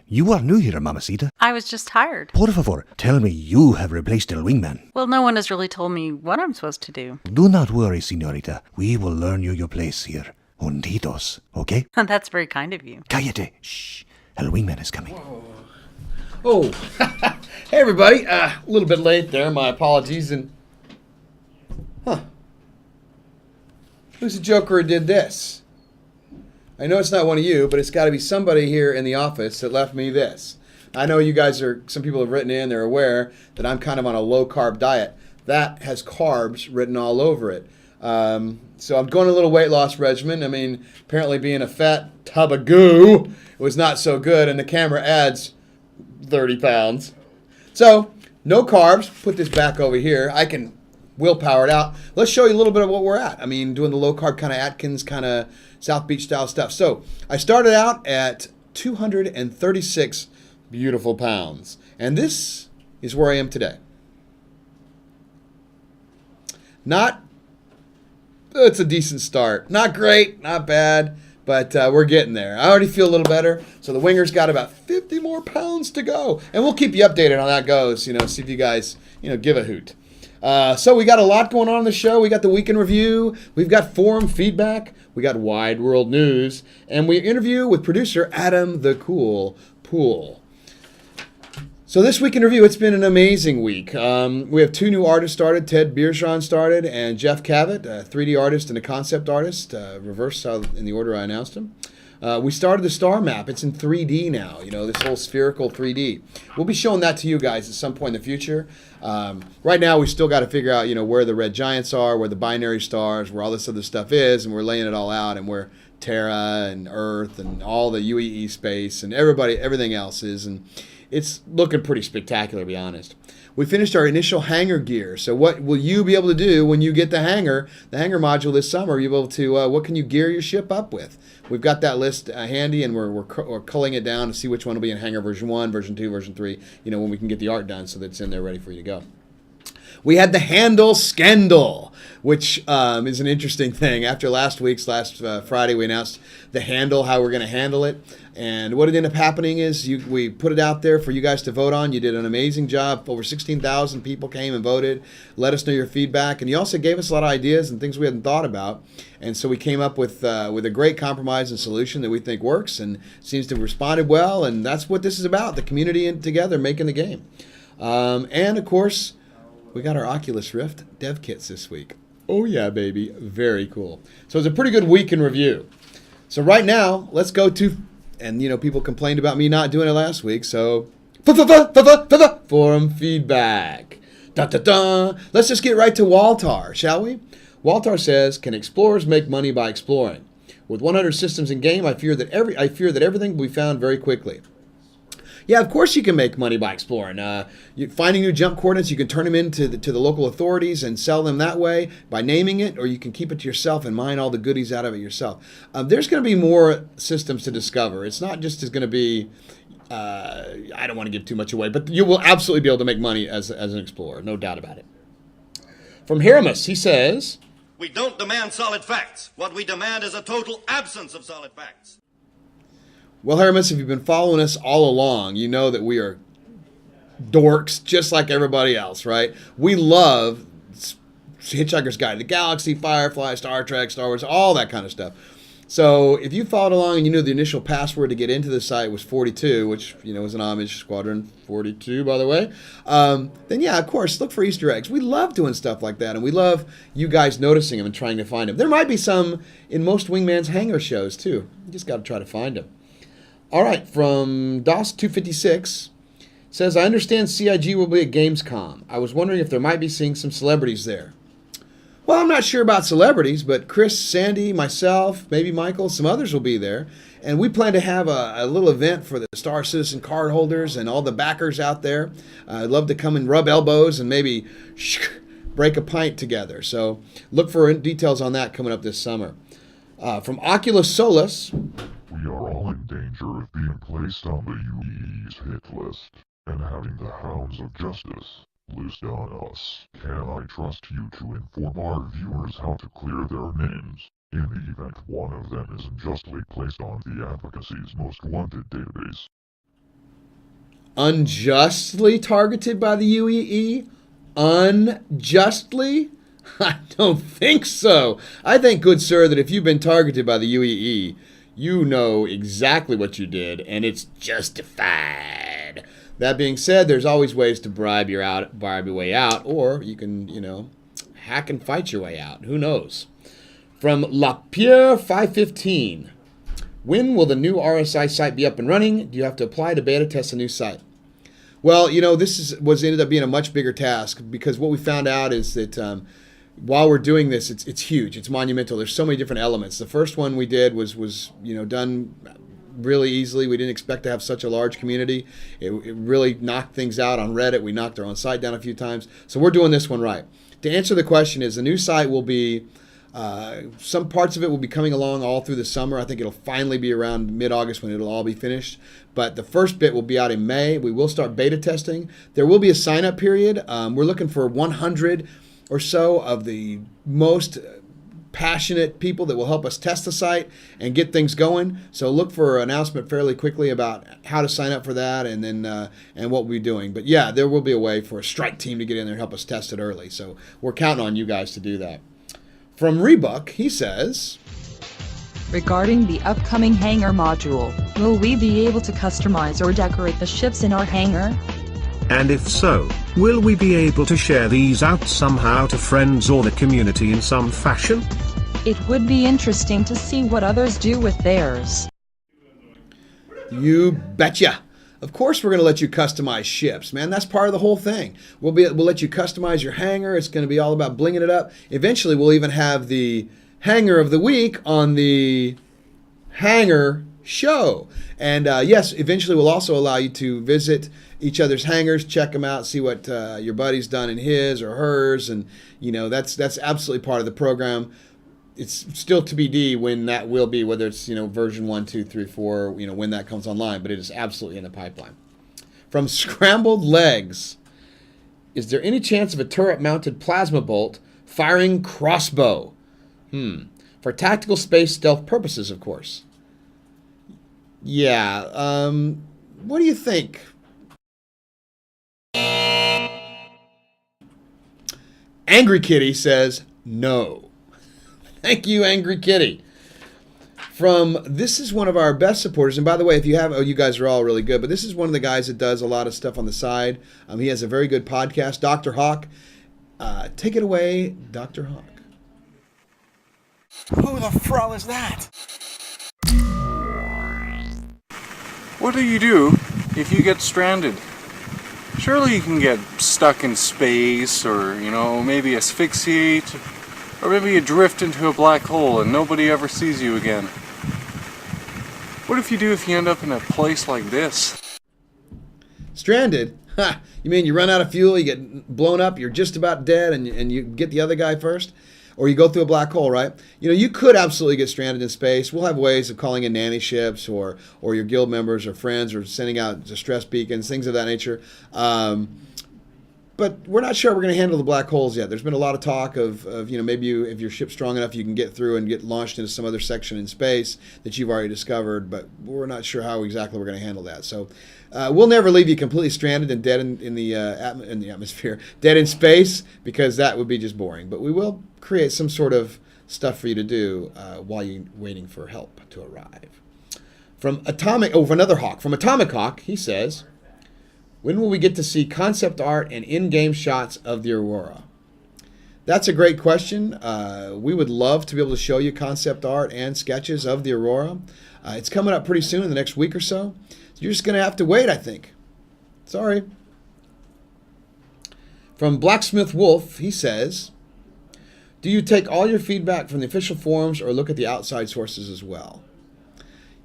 You are new here, Mamacita. I was just hired. Por favor, tell me you have replaced El Wingman. Well, no one has really told me what I'm supposed to do. Do not worry, señorita. We will learn you your place here. Juntitos, okay? That's very kind of you. Cállate. Shh. El Wingman is coming. Oh, hey everybody. A little bit late there. My apologies. And who's the joker who did this? I know it's not one of you, but it's got to be somebody here in the office that left me this. I know you guys some people have written in, they're aware that I'm kind of on a low-carb diet. That has carbs written all over it. So I'm going a little weight loss regimen. I mean, apparently being a fat tub of goo was not so good, and the camera adds 30 pounds. So, no carbs. Put this back over here. I can willpower it out. Let's show you a little bit of what we're at. I mean, doing the low-carb kind of Atkins, kind of South Beach style stuff. So I started out at 236 beautiful pounds. And this is where I am today. It's a decent start. Not great, not bad, but we're getting there. I already feel a little better. So the winger's got about 50 more pounds to go. And we'll keep you updated on how that goes, see if you guys, give a hoot. So we got a lot going on in the show. We got the week in review. We've got forum feedback. We got wide world news. And we interview with producer Adam the Cool Poole. So this week in review, it's been an amazing week. We have 2 new artists started. Ted Bierschon started and Jeff Cavett, a 3D artist and a concept artist, reversed in the order I announced them. We started the star map. It's in 3D now, this whole spherical 3D. We'll be showing that to you guys at some point in the future. Right now, we still got to figure out, where the red giants are, where the binary stars, where all this other stuff is, and we're laying it all out, and where Terra and Earth and all the UEE space and everything else is. And it's looking pretty spectacular, to be honest. We finished our initial Hangar gear. So what will you be able to do when you get the Hangar module this summer? You'll be able to, what can you gear your ship up with? We've got that list handy, and we're culling it down to see which one will be in Hangar version 1, version 2, version 3, when we can get the art done so that it's in there ready for you to go. We had the handle scandal, which is an interesting thing. After last Friday, we announced the handle, how we're going to handle it. And what ended up happening is we put it out there for you guys to vote on. You did an amazing job. Over 16,000 people came and voted. Let us know your feedback. And you also gave us a lot of ideas and things we hadn't thought about. And so we came up with a great compromise and solution that we think works and seems to have responded well. And that's what this is about, the community together making the game. And, of course, we got our Oculus Rift dev kits this week. Oh, yeah, baby. Very cool. So it's a pretty good week in review. So right now, let's go to... And, people complained about me not doing it last week, so... Forum feedback. Da-da-da. Let's just get right to Waltar, shall we? Waltar says, can explorers make money by exploring? With 100 systems in game, I fear that everything will be found very quickly. Yeah, of course you can make money by exploring. Finding new jump coordinates, you can turn them into the local authorities and sell them that way by naming it, or you can keep it to yourself and mine all the goodies out of it yourself. There's going to be more systems to discover. It's not just going to be, I don't want to give too much away, but you will absolutely be able to make money as an explorer, no doubt about it. From Hieronymus, he says, we don't demand solid facts. What we demand is a total absence of solid facts. Well, Hieronymus, if you've been following us all along, you know that we are dorks just like everybody else, right? We love Hitchhiker's Guide to the Galaxy, Firefly, Star Trek, Star Wars, all that kind of stuff. So if you followed along and you knew the initial password to get into the site was 42, which, was an homage, Squadron 42, by the way, then yeah, of course, look for Easter eggs. We love doing stuff like that, and we love you guys noticing them and trying to find them. There might be some in most Wingman's Hangar shows, too. You just got to try to find them. All right, from DOS256, says, I understand CIG will be at Gamescom. I was wondering if there might be seeing some celebrities there. Well, I'm not sure about celebrities, but Chris, Sandy, myself, maybe Michael, some others will be there. And we plan to have a little event for the Star Citizen card holders and all the backers out there. I'd love to come and rub elbows and maybe break a pint together. So look for details on that coming up this summer. From Oculus Solus, we are all in danger of being placed on the UEE's hit list and having the hounds of justice loosed on us. Can I trust you to inform our viewers how to clear their names in the event one of them is unjustly placed on the advocacy's most wanted database? unjustly targeted by the UEE? Unjustly? I don't think so. I think, good sir, that if you've been targeted by the UEE, you know exactly what you did, and it's justified. That being said, there's always ways to bribe your way out, or you can, hack and fight your way out. Who knows? From Lapierre 515. When will the new RSI site be up and running? Do you have to apply to beta test a new site? Well, this ended up being a much bigger task, because what we found out is that while we're doing this, it's huge. It's monumental. There's so many different elements. The first one we did was done really easily. We didn't expect to have such a large community. It really knocked things out on Reddit. We knocked our own site down a few times. So we're doing this one right. To answer the question is, the new site will be, some parts of it will be coming along all through the summer. I think it'll finally be around mid-August when it'll all be finished. But the first bit will be out in May. We will start beta testing. There will be a sign-up period. We're looking for 100 or so of the most passionate people that will help us test the site and get things going. So look for an announcement fairly quickly about how to sign up for that, and then and what we'll be doing. But yeah, there will be a way for a strike team to get in there and help us test it early. So we're counting on you guys to do that. From Rebuck, he says, regarding the upcoming hangar module, will we be able to customize or decorate the ships in our hangar? And if so, will we be able to share these out somehow to friends or the community in some fashion? It would be interesting to see what others do with theirs. You betcha. Of course we're going to let you customize ships, man. That's part of the whole thing. We'll let you customize your hangar. It's going to be all about blinging it up. Eventually we'll even have the hangar of the week on the hangar show. And yes, eventually we'll also allow you to visit each other's hangars, check them out, see what your buddy's done in his or hers, and that's absolutely part of the program. It's still TBD when that will be, whether it's version 1, 2, 3, 4, when that comes online, but it is absolutely in the pipeline. From Scrambled Legs, is there any chance of a turret-mounted plasma bolt firing crossbow? For tactical space stealth purposes, of course. Yeah, what do you think? Angry Kitty says no. Thank you, Angry Kitty. This is one of our best supporters, and by the way, if you have, you guys are all really good, but this is one of the guys that does a lot of stuff on the side. He has a very good podcast, Dr. Hawk. Take it away, Dr. Hawk. Who the frol is that? What do you do if you get stranded? Surely you can get stuck in space, or, maybe asphyxiate, or maybe you drift into a black hole and nobody ever sees you again. What if you end up in a place like this? Stranded? Ha! You mean you run out of fuel, you get blown up, you're just about dead, and you get the other guy first? Or you go through a black hole, right? You could absolutely get stranded in space. We'll have ways of calling in nanny ships, or your guild members or friends, or sending out distress beacons, things of that nature. But we're not sure we're going to handle the black holes yet. There's been a lot of talk of maybe if your ship's strong enough, you can get through and get launched into some other section in space that you've already discovered, but we're not sure how exactly we're going to handle that. So we'll never leave you completely stranded and dead in the atmosphere, dead in space, because that would be just boring. But we will create some sort of stuff for you to do while you're waiting for help to arrive. From another Hawk, from Atomic Hawk, he says, when will we get to see concept art and in-game shots of the Aurora? That's a great question. We would love to be able to show you concept art and sketches of the Aurora. It's coming up pretty soon, in the next week or so. You're just going to have to wait, I think. Sorry. From Blacksmith Wolf, he says, do you take all your feedback from the official forums or look at the outside sources as well?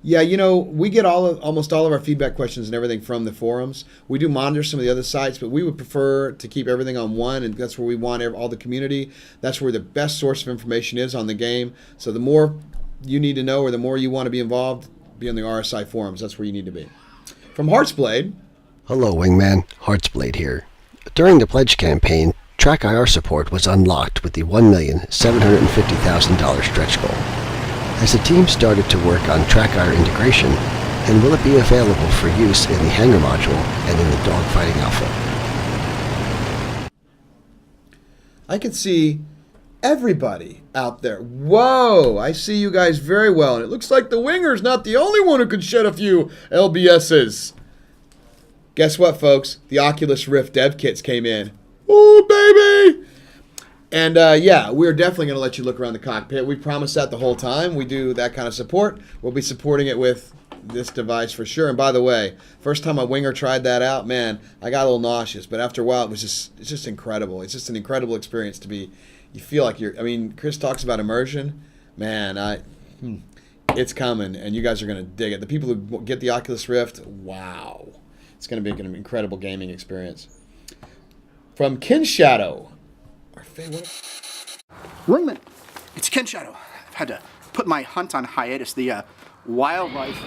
Yeah, we get almost all of our feedback questions and everything from the forums. We do monitor some of the other sites, but we would prefer to keep everything on one, and that's where we want all the community. That's where the best source of information is on the game. So the more you need to know, or the more you want to be involved, be on the RSI forums. That's where you need to be. From Heartsblade. Hello, Wingman. Heartsblade here. During the pledge campaign, Track IR support was unlocked with the $1,750,000 stretch goal. As the team started to work on Track IR integration, And will it be available for use in the Hangar module and in the dogfighting alpha? I can see everybody out there. Whoa, I see you guys very well. And it looks like the Winger's not the only one who can shed a few LBSs. Guess what, folks? The Oculus Rift dev kits came in. Oh, baby! And yeah, we're definitely going to let you look around the cockpit. We promised that the whole time. We do that kind of support. We'll be supporting it with this device for sure. And by the way, first time a Winger tried that out, man, I got a little nauseous. But after a while, it's just incredible. It's just an incredible experience to be. You feel like you're. I mean, Chris talks about immersion. Man, it's coming, and you guys are going to dig it. The people who get the Oculus Rift, wow, it's going to be an incredible gaming experience. From Kin Shadow. Wingman, it's Ken Shadow. I've had to put my hunt on hiatus. The wildlife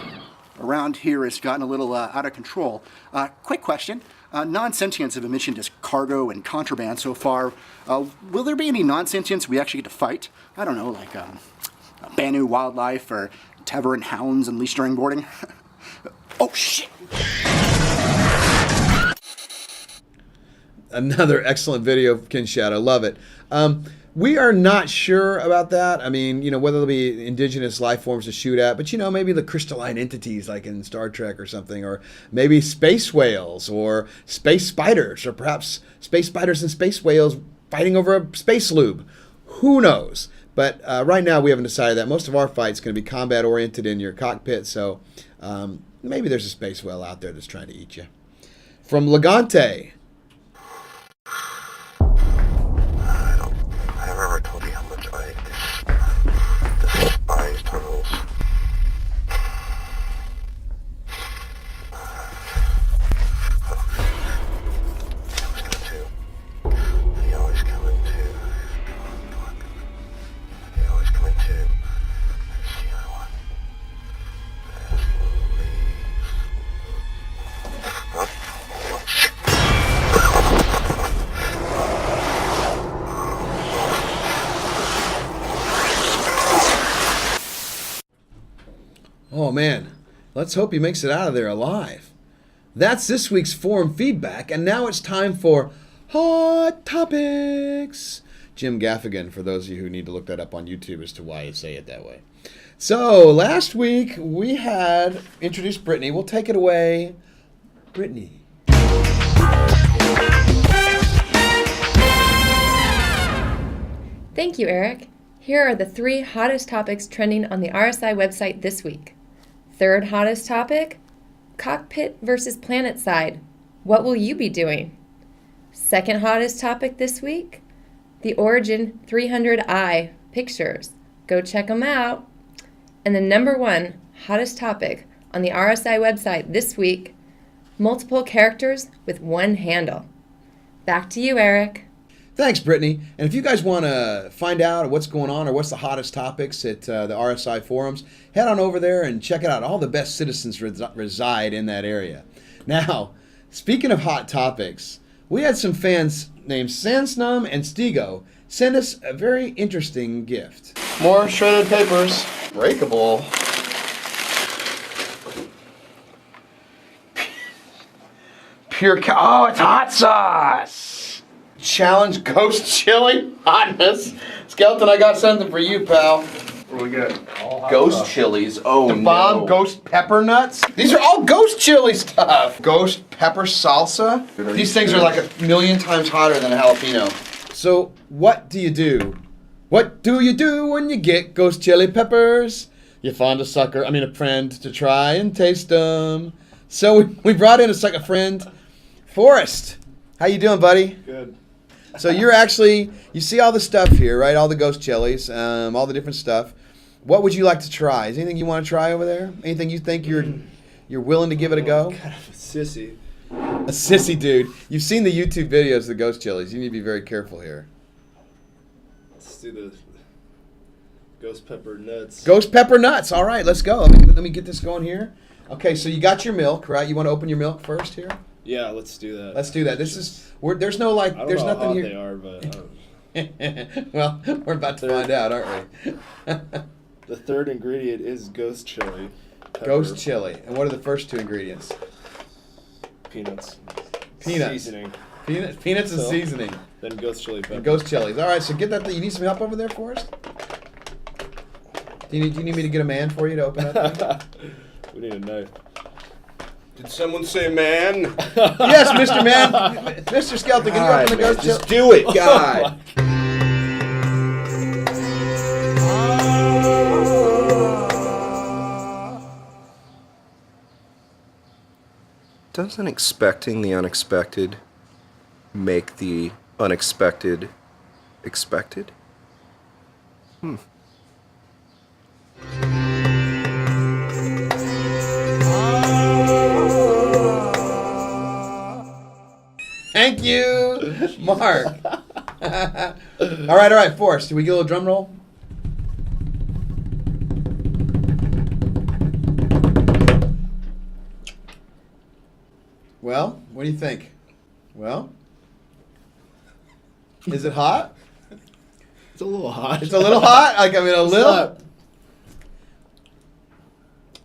around here has gotten a little out of control. Quick question. Non-sentients have been mentioned as cargo and contraband so far. Will there be any non-sentients we actually get to fight? I don't know, like Banu wildlife or Tavern hounds and leash during boarding? Oh, shit! Another excellent video of Kin Shadow. Love it. We are not sure about that. I mean, whether there'll be indigenous life forms to shoot at, but maybe the crystalline entities like in Star Trek or something, or maybe space whales or space spiders, or perhaps space spiders and space whales fighting over a space lube. Who knows? But right now we haven't decided that. Most of our fight's going to be combat oriented in your cockpit, so maybe there's a space whale out there that's trying to eat you. From Legante. Oh man, let's hope he makes it out of there alive. That's this week's forum feedback, and now it's time for Hot Topics. Jim Gaffigan, for those of you who need to look that up on YouTube as to why I say it that way. So, last week we had introduced Brittany. We'll take it away. Brittany. Thank you, Eric. Here are the 3 hottest topics trending on the RSI website this week. Third hottest topic, cockpit versus planet side. What will you be doing? Second hottest topic this week, the Origin 300i pictures. Go check them out. And the number 1 hottest topic on the RSI website this week, multiple characters with one handle. Back to you, Eric. Thanks, Brittany. And if you guys want to find out what's going on or what's the hottest topics at the RSI forums, head on over there and check it out. All the best citizens reside in that area. Now, speaking of hot topics, we had some fans named Sansnum and Stigo send us a very interesting gift. More shredded papers. Breakable. Oh, it's hot sauce! Challenge ghost chili hotness. Skelton, I got something for you, pal. What do we got? Ghost chilies. Oh, the bomb ghost pepper nuts. These are all ghost chili stuff. Ghost pepper salsa. These things are like 1,000,000 times hotter than a jalapeno. So, what do you do? What do you do when you get ghost chili peppers? You find a friend to try and taste them. So we brought in a friend, Forrest. How you doing, buddy? Good. So you see all the stuff here, right? All the ghost chilies, all the different stuff. What would you like to try? Is anything you want to try over there? Anything you think you're willing to give it a go? Kind of a sissy. A sissy dude. You've seen the YouTube videos of the ghost chilies. You need to be very careful here. Let's do the ghost pepper nuts. Ghost pepper nuts. All right, let's go. Let me get this going here. Okay, so you got your milk, right? You want to open your milk first here? Yeah, let's do that. Let's do that. There's no I don't there's know nothing how here. they are, but well, we're about to find out, aren't we? The third ingredient is ghost chili. pepper. Ghost chili. And what are the first two ingredients? Peanuts. Peanuts. Seasoning. Peanuts and So, seasoning. Then ghost chili pepper. And ghost chilies. All right, so get that. You need some help over there for us? Do you need me to get a man for you to open up? We need a knife. Did someone say man? Yes, Mr. Man. Mr. Skelton, can you open the ghost chili? Just do it, God. Doesn't expecting the unexpected make the unexpected expected? Thank you, Mark. All right, Forrest. Do we get a little drum roll? Well, what do you think? Well, is it hot? It's a little hot. It's a little hot? Like, I mean, a little?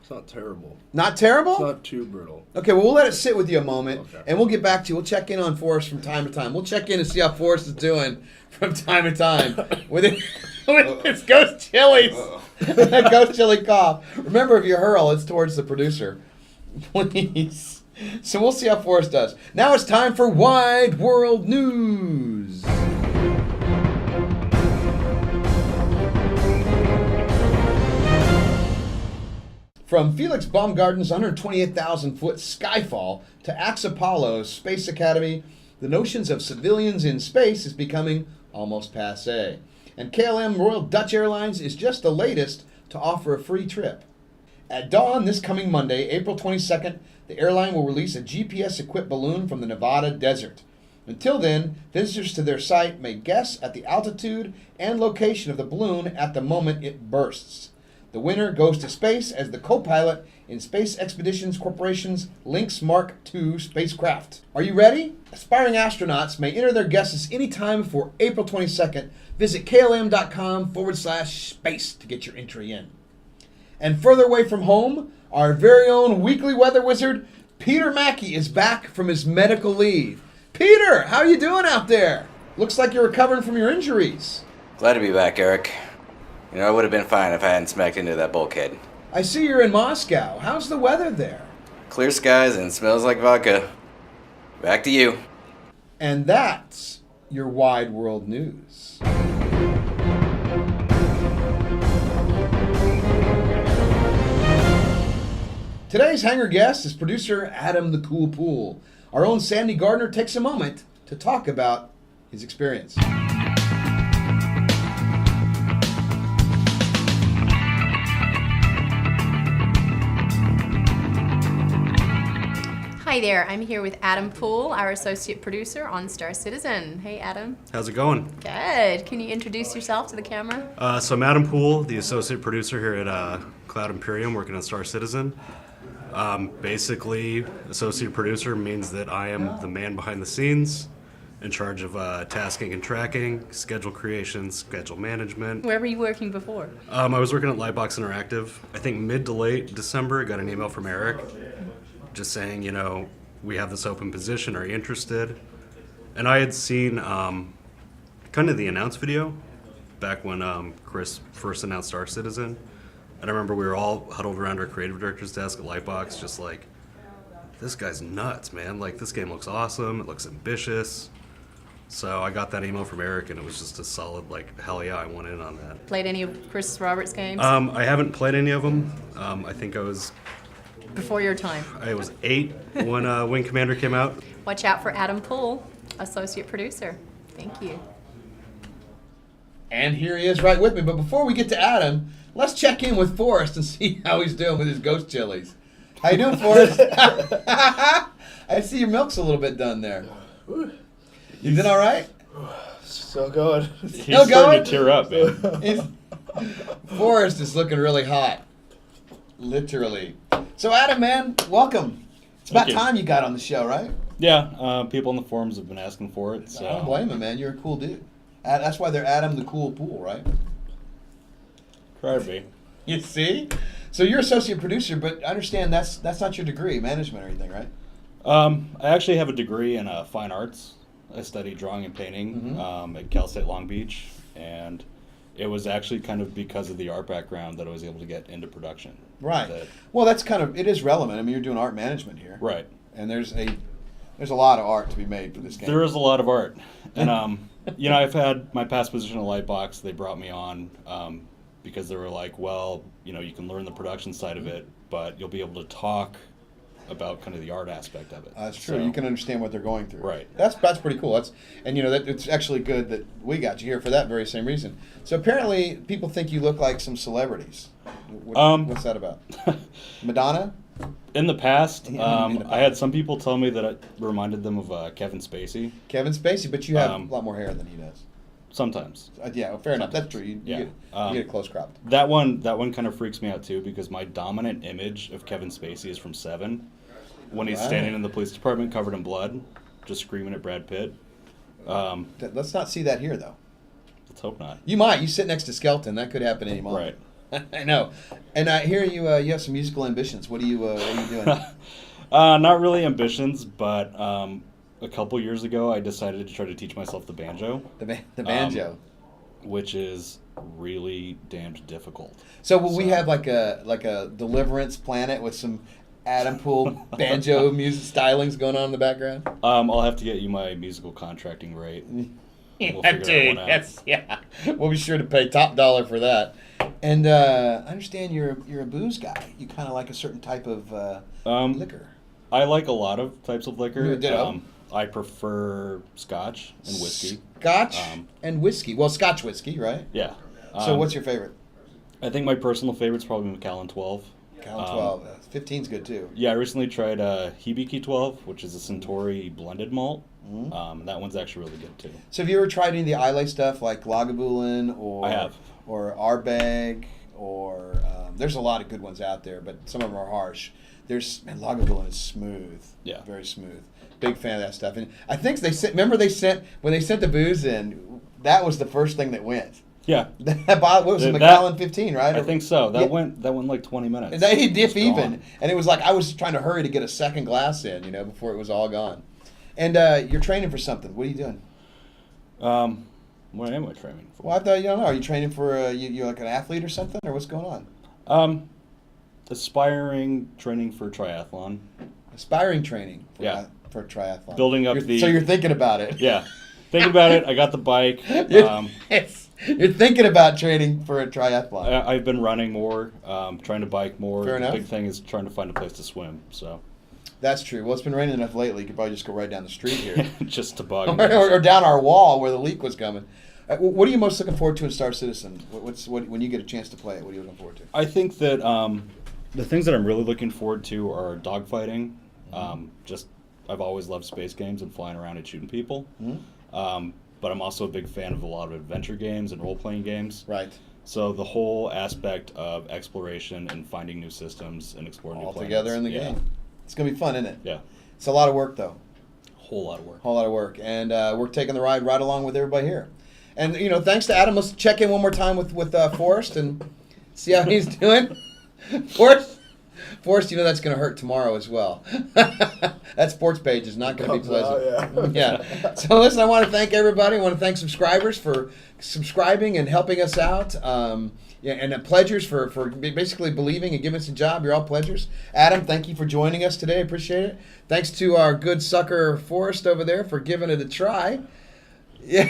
It's not terrible. Not terrible? It's not too brittle. Okay, well, we'll let it sit with you a moment, and we'll get back to you. We'll check in on Forrest from time to time. We'll check in and see how Forrest is doing from time to time with his ghost chilies. That ghost chili cough. Remember, if you hurl, it's towards the producer. Please. So we'll see how Forrest does. Now it's time for Wide World News. From Felix Baumgarten's 128,000-foot Skyfall to Axe Apollo's Space Academy, the notions of civilians in space is becoming almost passé. And KLM Royal Dutch Airlines is just the latest to offer a free trip. At dawn this coming Monday, April 22nd, the airline will release a GPS-equipped balloon from the Nevada desert. Until then, visitors to their site may guess at the altitude and location of the balloon at the moment it bursts. The winner goes to space as the co-pilot in Space Expeditions Corporation's Lynx Mark II spacecraft. Are you ready? Aspiring astronauts may enter their guesses anytime before April 22nd. Visit klm.com/space to get your entry in. And further away from home, our very own weekly weather wizard, Peter Mackey, is back from his medical leave. Peter, how are you doing out there? Looks like you're recovering from your injuries. Glad to be back, Eric. You know, I would have been fine if I hadn't smacked into that bulkhead. I see you're in Moscow. How's the weather there? Clear skies and smells like vodka. Back to you. And that's your Wide World News. Today's Hangar guest is producer Adam the Cool Poole. Our own Sandy Gardner takes a moment to talk about his experience. Hi there, I'm here with Adam Poole, our associate producer on Star Citizen. Hey Adam. How's it going? Good. Can you introduce yourself to the camera? So I'm Adam Poole, the associate producer here at Cloud Imperium, working on Star Citizen. Basically, associate producer means that I am the man behind the scenes, in charge of tasking and tracking, schedule creation, schedule management. Where were you working before? I was working at Lightbox Interactive. I think mid to late December, I got an email from Eric just saying, you know, we have this open position, are you interested? And I had seen kind of the announce video back when Chris first announced Star Citizen. And I remember we were all huddled around our creative director's desk at Lightbox just like, this guy's nuts, man. Like, this game looks awesome, it looks ambitious. So I got that email from Eric and it was just a solid, like, hell yeah, I want in on that. Played any of Chris Roberts' games? I haven't played any of them. I think I was... Before your time. I was 8 when Wing Commander came out. Watch out for Adam Poole, associate producer. Thank you. And here he is right with me. But before we get to Adam, let's check in with Forrest and see how he's doing with his ghost chilies. How you doing, Forrest? I see your milk's a little bit done there. You doing all right? Still going. Still going? To tear up, man. Forrest is looking really hot. Literally. So Adam, man, welcome. It's about time you got on the show, right? Yeah, people on the forums have been asking for it. So. I don't blame him, man. You're a cool dude. That's why they're Adam the Cool Poole, right? Try to be. You see? So you're associate producer, but I understand that's not your degree, management or anything, right? I actually have a degree in fine arts. I studied drawing and painting at Cal State Long Beach, and it was actually kind of because of the art background that I was able to get into production. Right. Well, it is relevant. I mean, you're doing art management here. Right. And there's a lot of art to be made for this game. There is a lot of art. And, I've had my past position at Lightbox. They brought me on because they were like, well, you can learn the production side of it, but you'll be able to talk about kind of the art aspect of it. That's true. So, you can understand what they're going through. Right. That's pretty cool. It's actually good that we got you here for that very same reason. So apparently, people think you look like some celebrities. What's that about? Madonna? In the past, I had some people tell me that it reminded them of Kevin Spacey. Kevin Spacey, but you have a lot more hair than he does. Sometimes. Yeah, fair enough. That's true. You get it close cropped. That one kind of freaks me out too, because my dominant image of Kevin Spacey is from Seven, when he's standing in the police department covered in blood, just screaming at Brad Pitt. Let's not see that here, though. Let's hope not. You might. You sit next to Skelton. That could happen any moment. Right. I know. And I hear you have some musical ambitions. What are you doing? Not really ambitions, but a couple years ago, I decided to try to teach myself the banjo. The banjo. Which is really damned difficult. So will we have like a Deliverance planet with some Adam Poole banjo music stylings going on in the background? I'll have to get you my musical contracting rate. We'll figure that one out. Yes, yeah. We'll be sure to pay top dollar for that. And I understand you're a booze guy. You kind of like a certain type of liquor. I like a lot of types of liquor. Ditto. I prefer Scotch and whiskey. Scotch and whiskey. Well, Scotch whiskey, right? Yeah. So what's your favorite? I think my personal favorite's probably Macallan 12. Macallan 12. 15's good too. Yeah, I recently tried Hibiki 12, which is a Centauri blended malt. That one's actually really good too. So have you ever tried any of the Islay stuff like Lagavulin or I have. Or Ardbeg or there's a lot of good ones out there, but some of them are harsh. Lagavulin is smooth. Yeah. Very smooth. Big fan of that stuff. And I think when they sent the booze in, that was the first thing that went. Yeah. What was it, Macallan 15, right? I think so. That went like 20 minutes. If even. And it was like I was trying to hurry to get a second glass in, before it was all gone. And you're training for something. What are you doing? What am I training for? Well, I thought, are you training for, you're like an athlete or something? Or what's going on? Aspiring training for triathlon. Aspiring training for triathlon. Building up So you're thinking about it. Yeah. Thinking about it. I got the bike. You're thinking about training for a triathlon. I've been running more, trying to bike more. Fair enough. The big thing is trying to find a place to swim. So. That's true. Well, it's been raining enough lately. You could probably just go right down the street here. Just to bug. or down our wall where the leak was coming. What are you most looking forward to in Star Citizen? When you get a chance to play it, what are you looking forward to? I think that the things that I'm really looking forward to are dogfighting. I've always loved space games and flying around and shooting people. But I'm also a big fan of a lot of adventure games and role-playing games. Right. So the whole aspect of exploration and finding new systems and exploring new planets. All together in the game. It's going to be fun, isn't it? Yeah. It's a lot of work, though. Whole lot of work. Whole lot of work. And we're taking the ride right along with everybody here. And, thanks to Adam. Let's check in one more time with Forrest and see how he's doing. Forrest, that's going to hurt tomorrow as well. That sports page is not going to be pleasant. Yeah. So listen, I want to thank everybody. I want to thank subscribers for subscribing and helping us out. And pledgers for basically believing and giving us a job. You're all pledgers. Adam, thank you for joining us today. I appreciate it. Thanks to our good sucker Forrest over there for giving it a try. Yeah.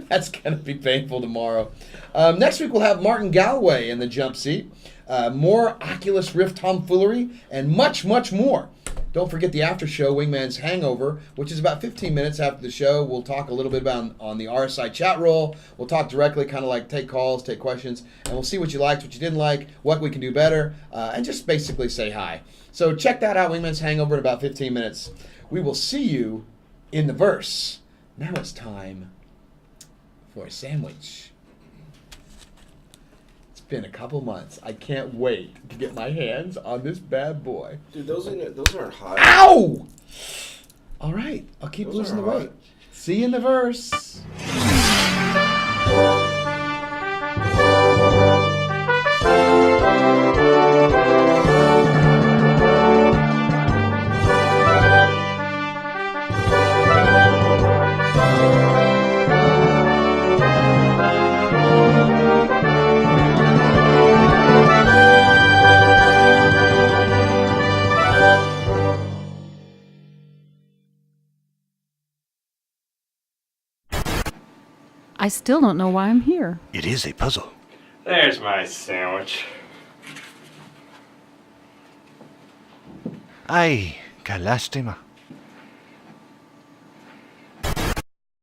That's going to be painful tomorrow. Next week we'll have Martin Galway in the jump seat. More Oculus Rift tomfoolery and much, much more. Don't forget the after show, Wingman's Hangover, which is about 15 minutes after the show. We'll talk a little bit about on the RSI chat roll. We'll talk directly, kind of like take calls, take questions, and we'll see what you liked, what you didn't like, what we can do better, and just basically say hi. So check that out, Wingman's Hangover, in about 15 minutes. We will see you in the verse. Now it's time for a sandwich. It's been a couple months. I can't wait to get my hands on this bad boy. Dude, those aren't hot. Ow! All right, I'll keep Those losing the aren't weight. See you in the verse. I still don't know why I'm here. It is a puzzle. There's my sandwich. Ay, qué lástima.